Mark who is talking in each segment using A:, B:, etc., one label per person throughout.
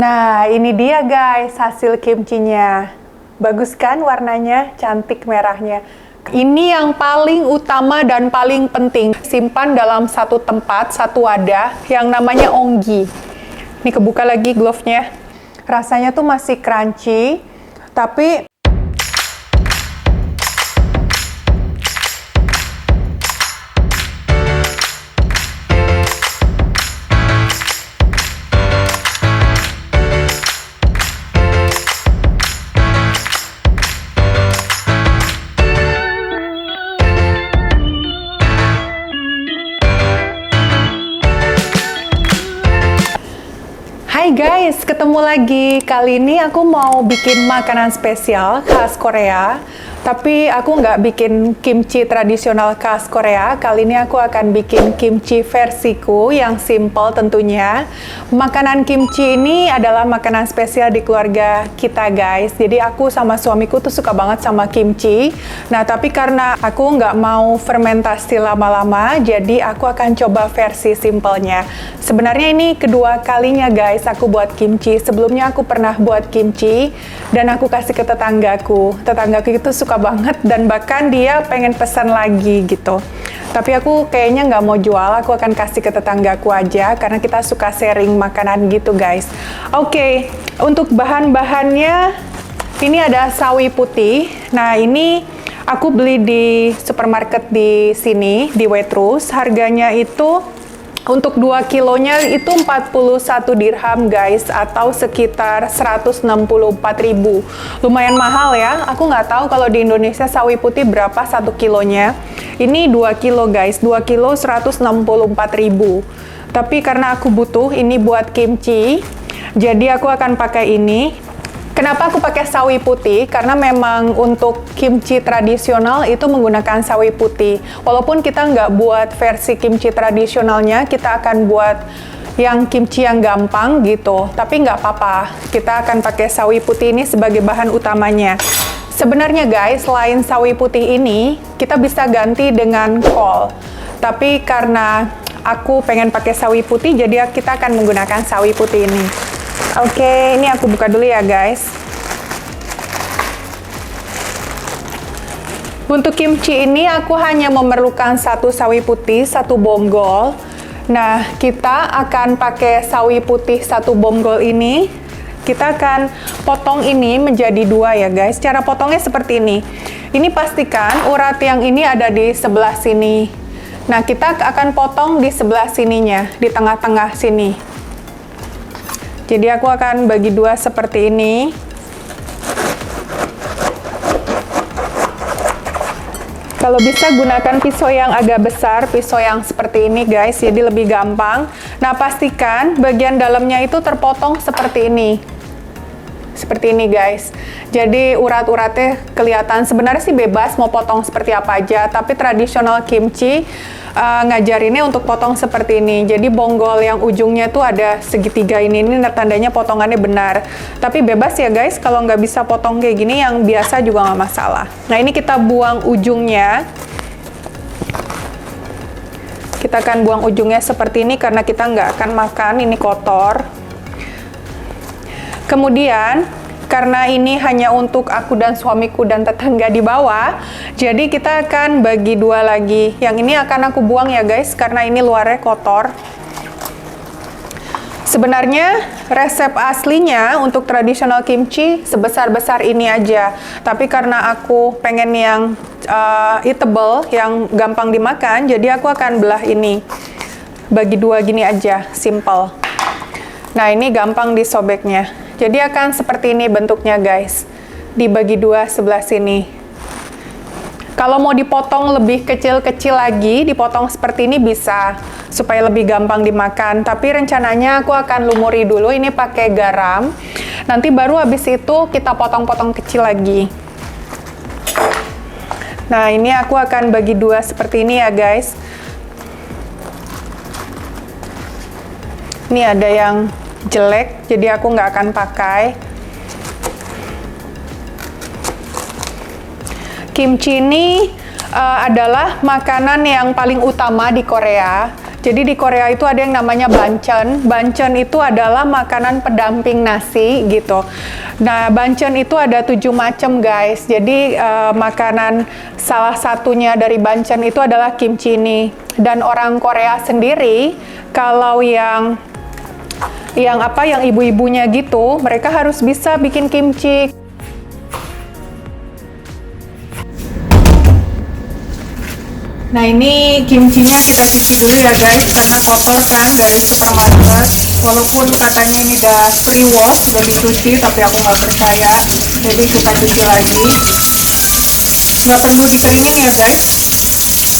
A: Nah, ini dia guys hasil kimchinya. Bagus kan warnanya, cantik merahnya. Ini yang paling utama dan paling penting. Simpan dalam satu tempat, satu wadah yang namanya onggi. Ini kebuka lagi glove-nya. Rasanya tuh masih crunchy, tapi hai guys, ketemu lagi. Kali ini aku mau bikin makanan spesial khas Korea. Tapi aku nggak bikin kimchi tradisional khas Korea. Kali ini aku akan bikin kimchi versiku yang simple tentunya. Makanan kimchi ini adalah makanan spesial di keluarga kita guys. Jadi aku sama suamiku tuh suka banget sama kimchi. Nah tapi karena aku nggak mau fermentasi lama-lama, jadi aku akan coba versi simpelnya. Sebenarnya ini kedua kalinya guys aku buat kimchi. Sebelumnya aku pernah buat kimchi dan aku kasih ke tetanggaku. Tetanggaku itu suka banget dan bahkan dia pengen pesan lagi gitu. Tapi aku kayaknya nggak mau jual, aku akan kasih ke tetanggaku aja karena kita suka sharing makanan gitu guys. Oke, untuk bahan-bahannya ini ada sawi putih. Nah ini aku beli di supermarket di sini di Waitrose. Harganya itu untuk 2 kilonya itu 41 dirham guys, atau sekitar 164.000. Lumayan mahal ya. Aku nggak tahu kalau di Indonesia sawi putih berapa 1 kilonya. Ini 2 kilo guys, 2 kilo 164.000. Tapi karena aku butuh ini buat kimchi, jadi aku akan pakai ini. Kenapa aku pakai sawi putih? Karena memang untuk kimchi tradisional itu menggunakan sawi putih. Walaupun kita nggak buat versi kimchi tradisionalnya, kita akan buat yang kimchi yang gampang gitu. Tapi nggak apa-apa, kita akan pakai sawi putih ini sebagai bahan utamanya. Sebenarnya guys, selain sawi putih ini, kita bisa ganti dengan kol. Tapi karena aku pengen pakai sawi putih, jadi kita akan menggunakan sawi putih ini. Oke, ini aku buka dulu ya guys. Untuk kimchi ini aku hanya memerlukan 1 sawi putih, 1 bonggol. Nah, kita akan pakai sawi putih 1 bonggol ini. Kita akan potong ini menjadi 2 ya guys. Cara potongnya seperti ini. Ini pastikan urat yang ini ada di sebelah sini. Nah, kita akan potong di sebelah sininya, di tengah-tengah sini. Jadi aku akan bagi 2 seperti ini. Kalau bisa gunakan pisau yang agak besar, pisau yang seperti ini guys, jadi lebih gampang. Nah pastikan bagian dalamnya itu terpotong seperti ini. Seperti ini guys. Jadi urat-uratnya kelihatan. Sebenarnya sih bebas mau potong seperti apa aja, tapi tradisional kimchi ngajarinnya untuk potong seperti ini. Jadi bonggol yang ujungnya tuh ada segitiga ini tandanya potongannya benar. Tapi bebas ya guys, kalau nggak bisa potong kayak gini yang biasa juga nggak masalah. Nah ini kita buang ujungnya. Kita akan buang ujungnya seperti ini karena kita nggak akan makan, ini kotor. Kemudian karena ini hanya untuk aku dan suamiku dan tetangga di bawah, jadi kita akan bagi 2 lagi. Yang ini akan aku buang ya guys, karena ini luarnya kotor. Sebenarnya resep aslinya untuk tradisional kimchi sebesar-besar ini aja. Tapi karena aku pengen yang eatable, yang gampang dimakan, jadi aku akan belah ini. Bagi 2 gini aja, simple. Nah ini gampang disobeknya. Jadi akan seperti ini bentuknya guys. Dibagi 2 sebelah sini. Kalau mau dipotong lebih kecil-kecil lagi, dipotong seperti ini bisa. Supaya lebih gampang dimakan. Tapi rencananya aku akan lumuri dulu ini pakai garam. Nanti baru habis itu kita potong-potong kecil lagi. Nah ini aku akan bagi 2 seperti ini ya guys. Ini ada yang jelek, jadi aku nggak akan pakai. Kimchi ini adalah makanan yang paling utama di Korea. Jadi di Korea itu ada yang namanya banchan. Banchan itu adalah makanan pendamping nasi gitu. Nah, banchan itu ada 7 macam guys. Jadi makanan salah satunya dari banchan itu adalah kimchi ini. Dan orang Korea sendiri kalau yang ibu-ibunya gitu, mereka harus bisa bikin kimchi. Nah, ini kimchinya kita cuci dulu ya guys, karena kotor kan dari supermarket. Walaupun katanya ini udah free wash, udah dicuci, tapi aku nggak percaya. Jadi kita cuci lagi. Nggak perlu dikeringin ya guys,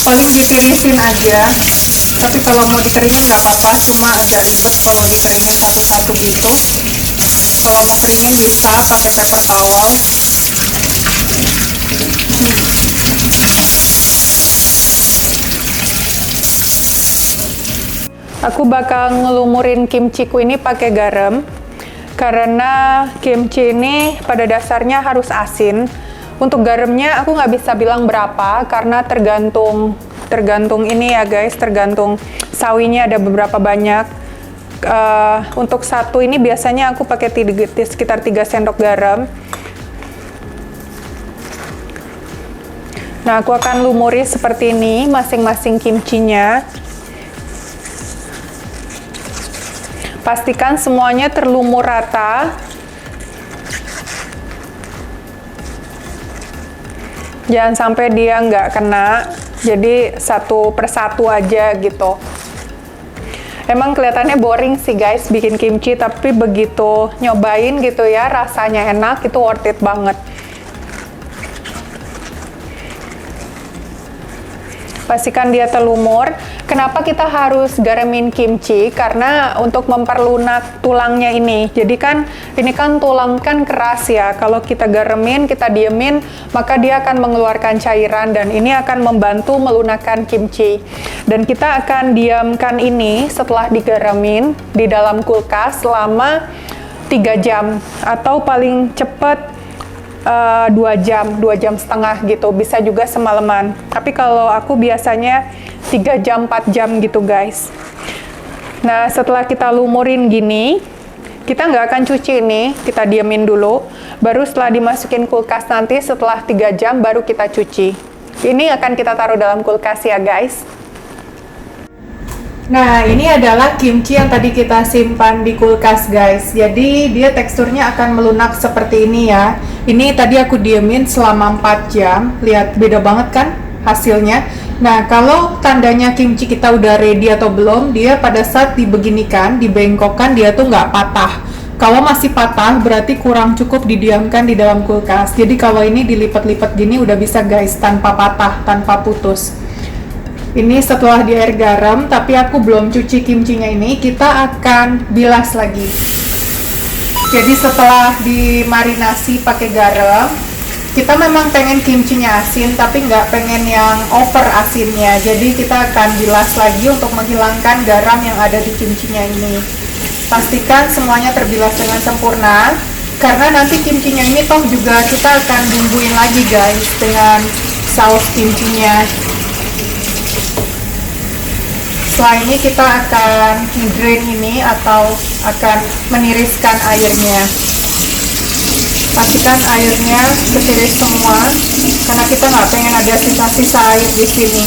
A: paling ditirisin aja. Tapi kalau mau dikeringin nggak apa-apa, cuma agak ribet kalau dikeringin satu-satu gitu. Kalau mau keringin bisa pakai paper towel. Aku bakal ngelumurin kimchiku ini pakai garam karena kimchi ini pada dasarnya harus asin. Untuk garamnya aku nggak bisa bilang berapa karena tergantung ini ya guys, tergantung sawinya ada beberapa banyak. Untuk satu ini biasanya aku pakai sekitar 3 sendok garam. Nah, aku akan lumuri seperti ini masing-masing kimchinya. Pastikan semuanya terlumur rata. Jangan sampai dia nggak kena, jadi satu persatu aja gitu. Emang kelihatannya boring sih guys bikin kimchi, tapi begitu nyobain gitu ya, rasanya enak, itu worth it banget. Pastikan dia terlumur. Kenapa kita harus garamin kimchi? Karena untuk memperlunak tulangnya ini. Jadi kan ini kan tulang kan keras ya. Kalau kita garamin, kita diemin, maka dia akan mengeluarkan cairan dan ini akan membantu melunakkan kimchi. Dan kita akan diamkan ini setelah digaramin di dalam kulkas selama 3 jam atau paling cepat 2 jam setengah gitu, bisa juga semalaman. Tapi kalau aku biasanya 3 jam 4 jam gitu guys. Nah, setelah kita lumurin gini, kita nggak akan cuci ini, kita diamin dulu. Baru setelah dimasukin kulkas nanti setelah 3 jam baru kita cuci. Ini akan kita taruh dalam kulkas ya guys. Nah, ini adalah kimchi yang tadi kita simpan di kulkas guys. Jadi dia teksturnya akan melunak seperti ini ya. Ini tadi aku diemin selama 4 jam. Lihat beda banget kan hasilnya. Nah, kalau tandanya kimchi kita udah ready atau belum, dia pada saat dibeginikan, dibengkokkan, dia tuh nggak patah. Kalau masih patah berarti kurang cukup didiamkan di dalam kulkas. Jadi kalau ini dilipat-lipat gini udah bisa guys, tanpa patah, tanpa putus. Ini setelah di air garam, tapi aku belum cuci kimchinya ini, kita akan bilas lagi. Jadi setelah dimarinasi pakai garam, kita memang pengen kimchinya asin, tapi nggak pengen yang over asinnya. Jadi kita akan bilas lagi untuk menghilangkan garam yang ada di kimchinya ini. Pastikan semuanya terbilas dengan sempurna, karena nanti kimchinya ini toh juga kita akan bumbuin lagi guys dengan saus kimchinya. Setelah ini kita akan drain ini atau akan meniriskan airnya. Pastikan airnya ketiris semua, karena kita nggak pengen ada sisa-sisa air di sini.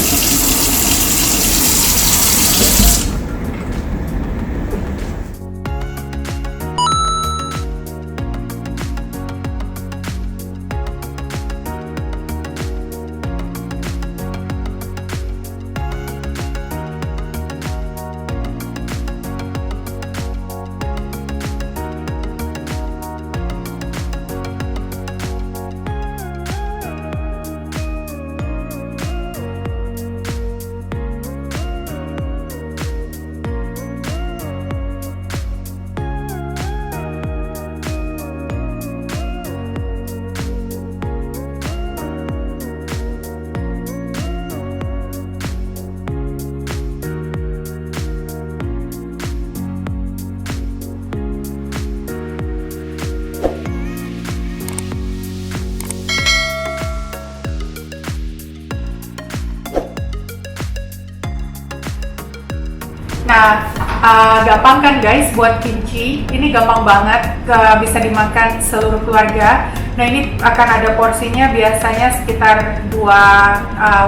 A: Nah, gampang kan guys buat kimchi. Ini gampang banget, bisa dimakan seluruh keluarga. Nah, ini akan ada porsinya biasanya sekitar 2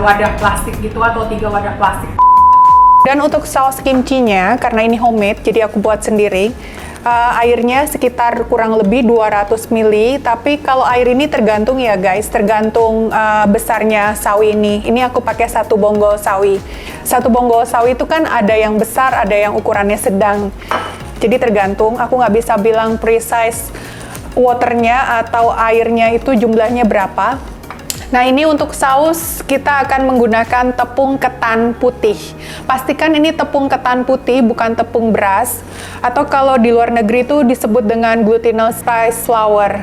A: wadah plastik gitu atau 3 wadah plastik. Dan untuk saus kimchinya, karena ini homemade, jadi aku buat sendiri. Airnya sekitar kurang lebih 200 ml, tapi kalau air ini tergantung ya guys, tergantung besarnya sawi ini. Ini aku pakai 1 bonggol sawi. 1 bonggol sawi itu kan ada yang besar, ada yang ukurannya sedang. Jadi tergantung, aku nggak bisa bilang precise waternya atau airnya itu jumlahnya berapa. Nah, ini untuk saus kita akan menggunakan tepung ketan putih. Pastikan ini tepung ketan putih, bukan tepung beras. Atau kalau di luar negeri itu disebut dengan glutinous rice flour.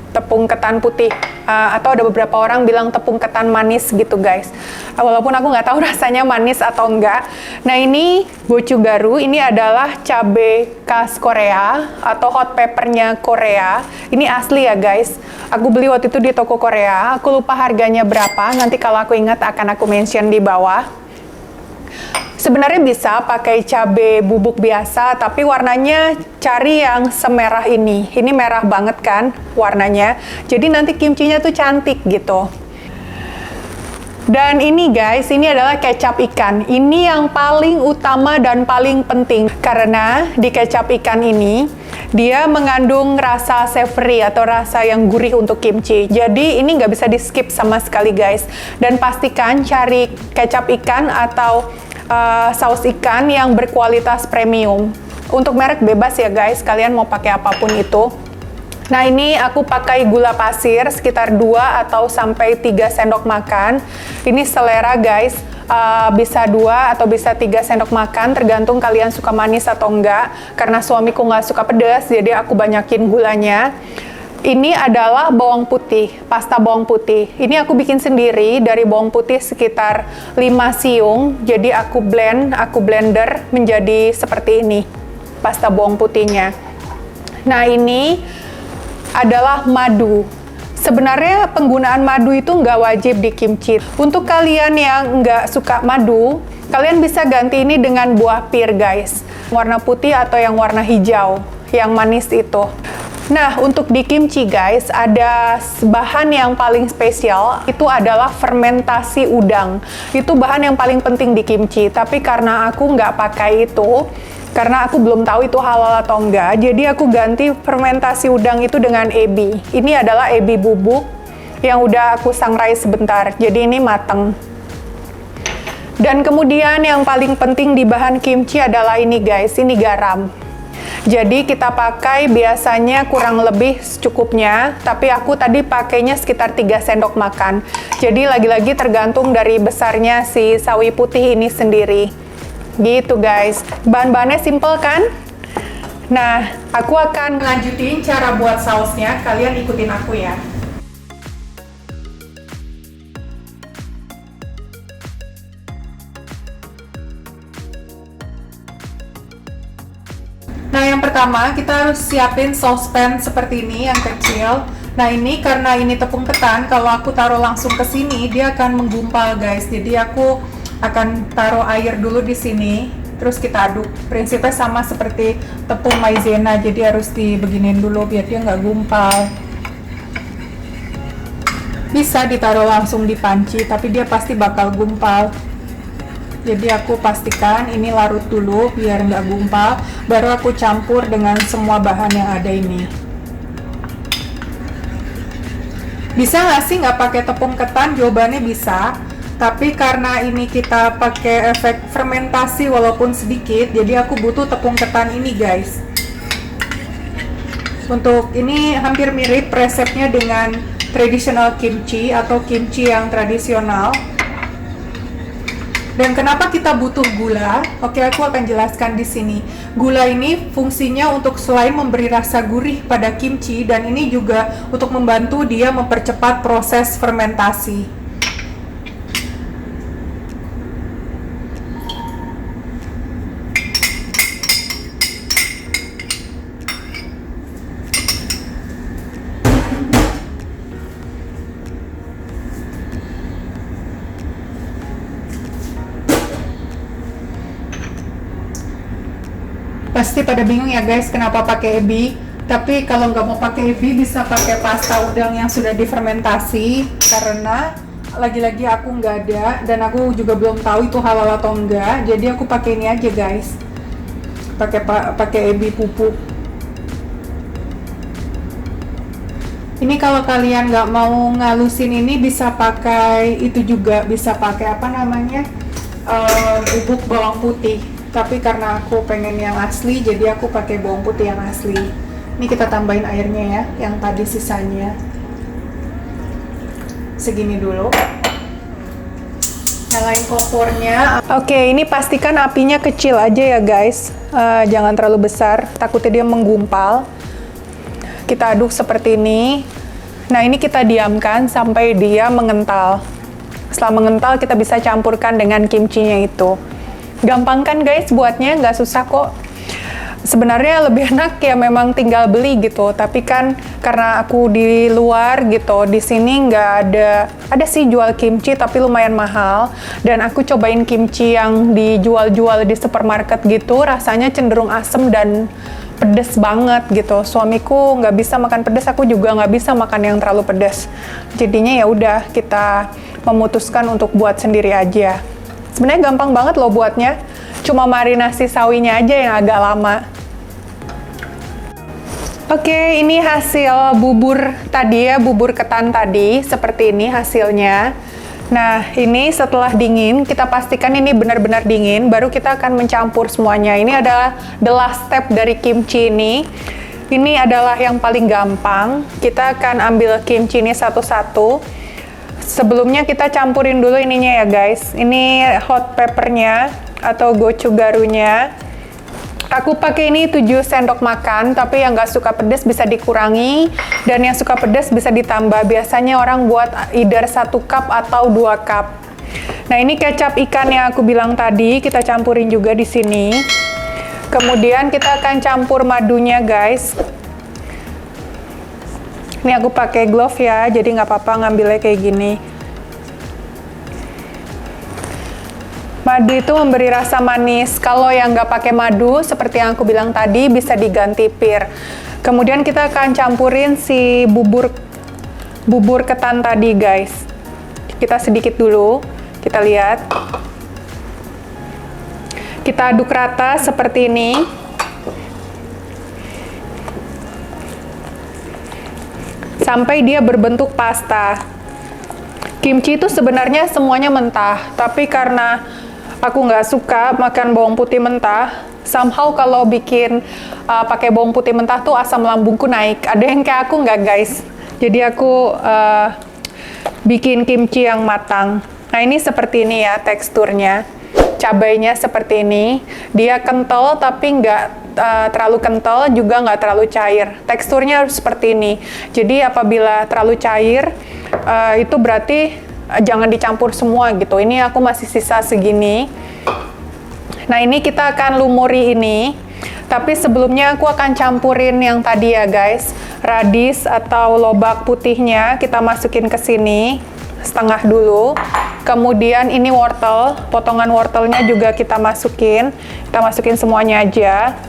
A: Tepung ketan putih. Atau ada beberapa orang bilang tepung ketan manis gitu guys. Walaupun aku nggak tahu rasanya manis atau enggak. Nah, ini gochugaru, ini adalah cabai khas Korea atau hot peppernya Korea. Ini asli ya guys. Aku beli waktu itu di toko Korea. Aku lupa harganya berapa. Nanti kalau aku ingat akan aku mention di bawah. Sebenarnya bisa pakai cabai bubuk biasa, tapi warnanya cari yang semerah ini. Ini merah banget kan warnanya. Jadi nanti kimchinya tuh cantik gitu. Dan ini guys, ini adalah kecap ikan. Ini yang paling utama dan paling penting. Karena di kecap ikan ini, dia mengandung rasa savory atau rasa yang gurih untuk kimchi. Jadi ini nggak bisa di skip sama sekali guys. Dan pastikan cari kecap ikan atau saus ikan yang berkualitas premium. Untuk merek bebas ya guys, kalian mau pakai apapun itu. Nah, ini aku pakai gula pasir sekitar 2 atau sampai 3 sendok makan. Ini selera guys, bisa 2 atau bisa 3 sendok makan, tergantung kalian suka manis atau enggak. Karena suamiku nggak suka pedas, jadi aku banyakin gulanya. Ini adalah bawang putih, pasta bawang putih. Ini aku bikin sendiri dari bawang putih sekitar 5 siung. Jadi aku blender menjadi seperti ini, pasta bawang putihnya. Nah, ini adalah madu. Sebenarnya penggunaan madu itu nggak wajib di kimchi. Untuk kalian yang nggak suka madu, kalian bisa ganti ini dengan buah pir guys. Warna putih atau yang warna hijau, yang manis itu. Nah, untuk di kimchi guys, ada bahan yang paling spesial, itu adalah fermentasi udang. Itu bahan yang paling penting di kimchi, tapi karena aku nggak pakai itu, karena aku belum tahu itu halal atau enggak, jadi aku ganti fermentasi udang itu dengan ebi. Ini adalah ebi bubuk yang udah aku sangrai sebentar, jadi ini mateng. Dan kemudian yang paling penting di bahan kimchi adalah ini guys, ini garam. Jadi kita pakai biasanya kurang lebih secukupnya, tapi aku tadi pakainya sekitar 3 sendok makan. Jadi lagi-lagi tergantung dari besarnya si sawi putih ini sendiri. Gitu guys, bahan-bahannya simple kan? Nah, aku akan lanjutin cara buat sausnya, kalian ikutin aku ya. Nah, yang pertama kita harus siapin saucepan seperti ini yang kecil. Nah, ini karena ini tepung ketan, kalau aku taruh langsung ke sini dia akan menggumpal guys. Jadi aku akan taruh air dulu di sini, terus kita aduk. Prinsipnya sama seperti tepung maizena, jadi harus dibeginin dulu biar dia nggak gumpal. Bisa ditaruh langsung di panci, tapi dia pasti bakal gumpal. Jadi aku pastikan ini larut dulu biar nggak gumpal, baru aku campur dengan semua bahan yang ada ini. Bisa nggak sih nggak pakai tepung ketan? Jawabannya bisa. Tapi karena ini kita pakai efek fermentasi walaupun sedikit, jadi aku butuh tepung ketan ini guys. Untuk ini hampir mirip resepnya dengan traditional kimchi atau kimchi yang tradisional. Dan kenapa kita butuh gula? Oke, aku akan jelaskan di sini. Gula ini fungsinya untuk selain memberi rasa gurih pada kimchi, dan ini juga untuk membantu dia mempercepat proses fermentasi. Pasti pada bingung ya guys kenapa pakai ebi. Tapi kalau nggak mau pakai ebi bisa pakai pasta udang yang sudah difermentasi, karena lagi-lagi aku nggak ada dan aku juga belum tahu itu halal atau enggak. Jadi aku pakai ini aja guys, pakai ebi pupuk. Ini kalau kalian nggak mau ngalusin ini bisa pakai itu juga, bisa pakai apa namanya, bubuk bawang putih. Tapi karena aku pengen yang asli, jadi aku pakai bawang putih yang asli. Ini kita tambahin airnya ya, yang tadi sisanya. Segini dulu. Nyalain kompornya. Oke, ini pastikan apinya kecil aja ya guys. Jangan terlalu besar, takutnya dia menggumpal. Kita aduk seperti ini. Nah, ini kita diamkan sampai dia mengental. Setelah mengental, kita bisa campurkan dengan kimchinya itu. Gampang kan guys buatnya, nggak susah kok. Sebenarnya lebih enak ya memang tinggal beli gitu, tapi kan karena aku di luar gitu, di sini nggak ada sih jual kimchi tapi lumayan mahal, dan aku cobain kimchi yang dijual-jual di supermarket gitu, rasanya cenderung asem dan pedes banget gitu. Suamiku nggak bisa makan pedes, aku juga nggak bisa makan yang terlalu pedes. Jadinya ya udah kita memutuskan untuk buat sendiri aja. Sebenarnya gampang banget loh buatnya. Cuma marinasi sawinya aja yang agak lama. Oke, ini hasil bubur tadi ya, bubur ketan tadi. Seperti ini hasilnya. Nah, ini setelah dingin, kita pastikan ini benar-benar dingin, baru kita akan mencampur semuanya. Ini adalah the last step dari kimchi ini. Ini adalah yang paling gampang. Kita akan ambil kimchi ini satu-satu. Sebelumnya kita campurin dulu ininya ya guys. Ini hot peppernya atau gochugarunya. Aku pakai ini 7 sendok makan, tapi yang nggak suka pedas bisa dikurangi, dan yang suka pedas bisa ditambah. Biasanya orang buat either 1 cup atau 2 cup. Nah, ini kecap ikan yang aku bilang tadi, kita campurin juga di sini. Kemudian kita akan campur madunya guys. Ini aku pakai glove ya, jadi nggak apa-apa ngambilnya kayak gini. Madu itu memberi rasa manis. Kalau yang nggak pakai madu, seperti yang aku bilang tadi, bisa diganti pir. Kemudian kita akan campurin si bubur ketan tadi, guys. Kita sedikit dulu, kita lihat. Kita aduk rata seperti ini. Sampai dia berbentuk pasta. Kimchi itu sebenarnya semuanya mentah, tapi karena aku nggak suka makan bawang putih mentah, somehow kalau bikin pakai bawang putih mentah tuh asam lambungku naik. Ada yang kayak aku nggak guys, jadi aku bikin kimchi yang matang. Nah, ini seperti ini ya teksturnya, cabainya seperti ini, dia kental tapi nggak terlalu kental, juga nggak terlalu cair. Teksturnya harus seperti ini. Jadi apabila terlalu cair, itu berarti jangan dicampur semua gitu. Ini aku masih sisa segini. Nah, ini kita akan lumuri ini. Tapi sebelumnya aku akan campurin yang tadi ya guys. Radish atau lobak putihnya kita masukin ke sini. Setengah dulu. Kemudian ini wortel. Potongan wortelnya juga kita masukin. Kita masukin semuanya aja.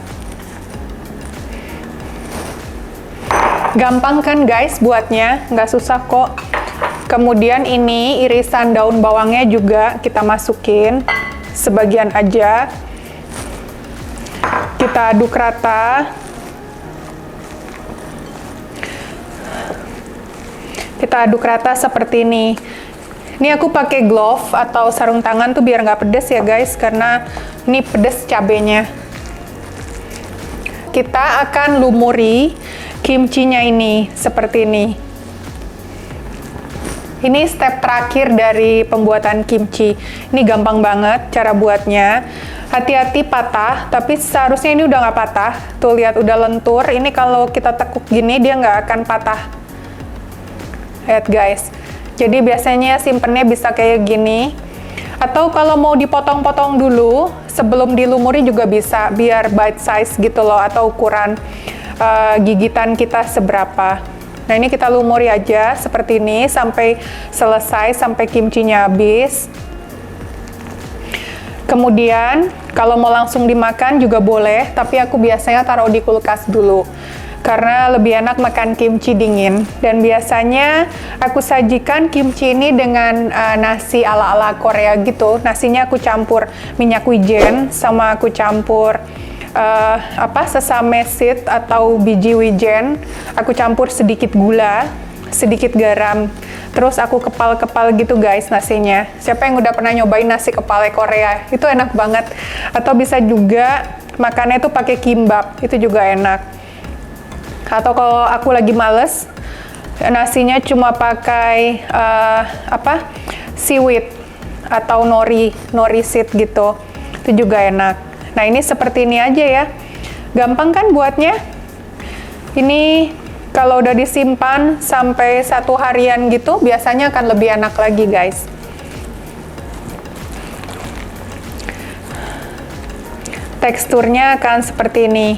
A: Gampang kan guys buatnya? Nggak susah kok. Kemudian ini irisan daun bawangnya juga kita masukin sebagian aja. Kita aduk rata. Kita aduk rata seperti ini. Ini aku pakai glove atau sarung tangan tuh biar nggak pedes ya guys, karena ini pedes cabenya. Kita akan lumuri kimchinya ini seperti ini. Ini step terakhir dari pembuatan kimchi. Ini gampang banget cara buatnya. Hati-hati patah, tapi seharusnya ini udah nggak patah. Tuh lihat udah lentur. Ini kalau kita tekuk gini dia nggak akan patah. Lihat guys. Jadi biasanya simpennya bisa kayak gini. Atau kalau mau dipotong-potong dulu sebelum dilumuri juga bisa, biar bite size gitu loh, atau ukuran gigitan kita seberapa. Nah, ini kita lumuri aja seperti ini sampai selesai, sampai kimchinya habis. Kemudian Kalau mau langsung dimakan juga boleh, tapi aku biasanya taruh di kulkas dulu. Karena lebih enak makan kimchi dingin. Dan biasanya aku sajikan kimchi ini dengan nasi ala-ala Korea gitu. Nasinya aku campur minyak wijen, sama aku campur sesame seed atau biji wijen. Aku campur sedikit gula, sedikit garam. Terus aku kepal-kepal gitu guys nasinya. Siapa yang udah pernah nyobain nasi kepal Korea? Itu enak banget. Atau bisa juga makannya itu pakai kimbap, itu juga enak. Atau kalau aku lagi males, nasinya cuma pakai seaweed atau nori seed gitu. Itu juga enak. Nah, ini seperti ini aja ya. Gampang kan buatnya? Ini kalau udah disimpan sampai 1 harian gitu, biasanya akan lebih enak lagi guys. Teksturnya akan seperti ini.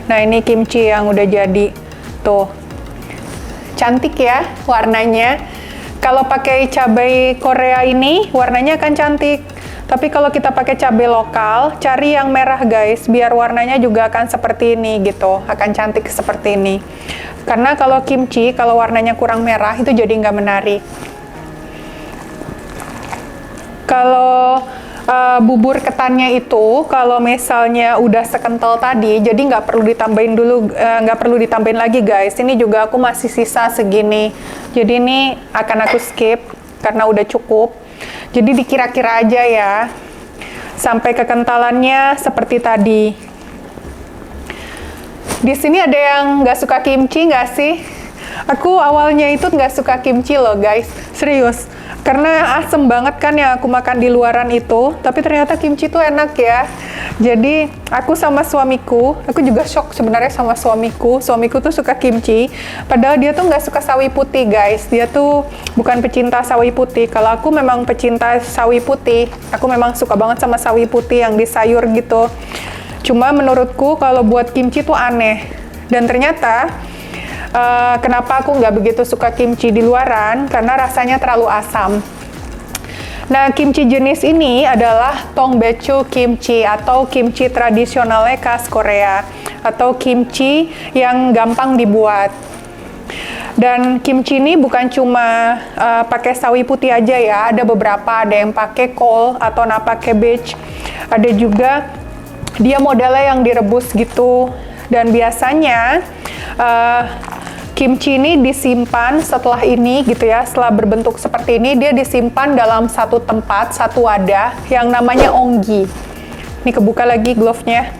A: Nah, ini kimchi yang udah jadi. Tuh. Cantik ya warnanya. Kalau pakai cabai Korea ini, warnanya akan cantik. Tapi kalau kita pakai cabai lokal, cari yang merah guys, biar warnanya juga akan seperti ini gitu, akan cantik seperti ini. Karena kalau kimchi, kalau warnanya kurang merah, itu jadi nggak menarik. Kalau bubur ketannya itu, kalau misalnya udah sekental tadi, jadi nggak perlu ditambahin dulu, nggak perlu ditambahin lagi guys. Ini juga aku masih sisa segini, jadi ini akan aku skip karena udah cukup. Jadi dikira-kira aja ya, sampai kekentalannya seperti tadi. Di sini ada yang nggak suka kimchi nggak sih? Aku awalnya itu nggak suka kimchi loh guys, serius. Karena asem banget kan yang aku makan di luaran itu, tapi ternyata kimchi tuh enak ya. Jadi aku sama suamiku, aku juga shock sebenarnya sama suamiku. Suamiku tuh suka kimchi, padahal dia tuh nggak suka sawi putih guys. Dia tuh bukan pecinta sawi putih. Kalau aku memang pecinta sawi putih, aku memang suka banget sama sawi putih yang di sayur gitu. Cuma menurutku kalau buat kimchi tuh aneh. Dan ternyata kenapa aku nggak begitu suka kimchi di luaran, karena rasanya terlalu asam. Nah, kimchi jenis ini adalah tongbaechu kimchi atau kimchi tradisionalnya khas Korea, atau kimchi yang gampang dibuat. Dan kimchi ini bukan cuma pakai sawi putih aja ya, ada beberapa, ada yang pakai kol atau napa cabbage, ada juga dia modelnya yang direbus gitu. Dan biasanya kimchi ini disimpan setelah ini gitu ya, setelah berbentuk seperti ini, dia disimpan dalam satu tempat, satu wadah yang namanya onggi. Ini kebuka lagi glove-nya.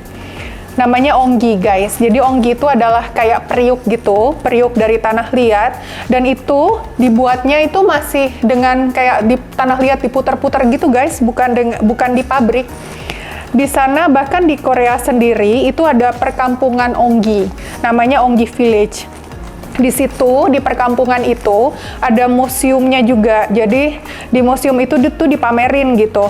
A: Namanya onggi guys. Jadi onggi itu adalah kayak periuk gitu, periuk dari tanah liat, dan itu dibuatnya itu masih dengan kayak di tanah liat diputar-putar gitu guys, bukan di pabrik. Di sana bahkan di Korea sendiri itu ada perkampungan onggi, namanya Onggi Village. Di situ, di perkampungan itu, ada museumnya juga. Jadi, di museum itu tuh dipamerin gitu.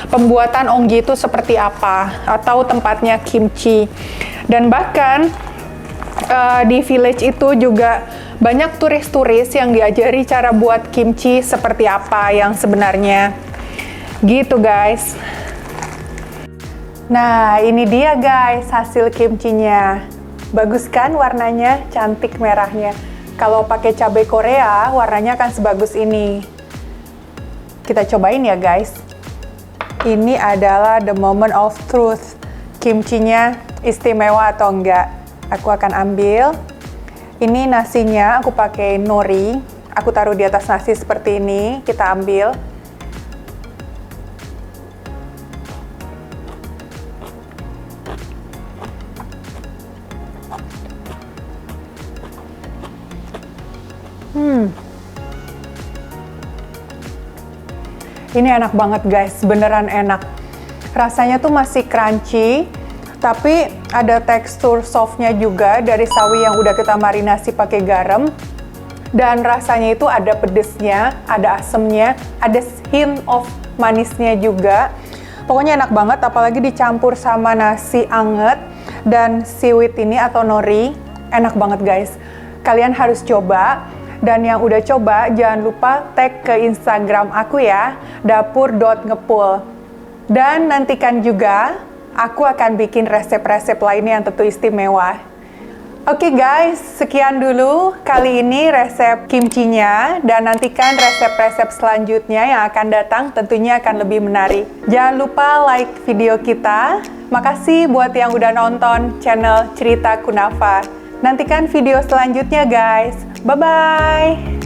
A: Pembuatan onggi itu seperti apa, atau tempatnya kimchi. Dan bahkan, di village itu juga banyak turis-turis yang diajari cara buat kimchi seperti apa yang sebenarnya. Gitu guys. Nah, ini dia guys hasil kimchinya. Bagus kan warnanya, cantik merahnya. Kalau pakai cabai Korea, warnanya akan sebagus ini. Kita cobain ya guys. Ini adalah the moment of truth. Kimchinya istimewa atau enggak? Aku akan ambil. Ini nasinya, aku pakai nori. Aku taruh di atas nasi seperti ini. Kita ambil. Ini enak banget guys, beneran enak. Rasanya tuh masih crunchy, tapi ada tekstur softnya juga dari sawi yang udah kita marinasi pakai garam. Dan rasanya itu ada pedesnya, ada asemnya, ada hint of manisnya juga. Pokoknya enak banget, apalagi dicampur sama nasi anget dan seaweed ini atau nori. Enak banget guys. Kalian harus coba. Dan yang udah coba, jangan lupa tag ke Instagram aku ya, dapur.ngepul. Dan nantikan juga, aku akan bikin resep-resep lainnya yang tentu istimewa. Oke guys, sekian dulu kali ini resep kimchinya, dan nantikan resep-resep selanjutnya yang akan datang tentunya akan lebih menarik. Jangan lupa like video kita. Makasih buat yang udah nonton channel Cerita Kunafa. Nantikan video selanjutnya guys. Bye-bye!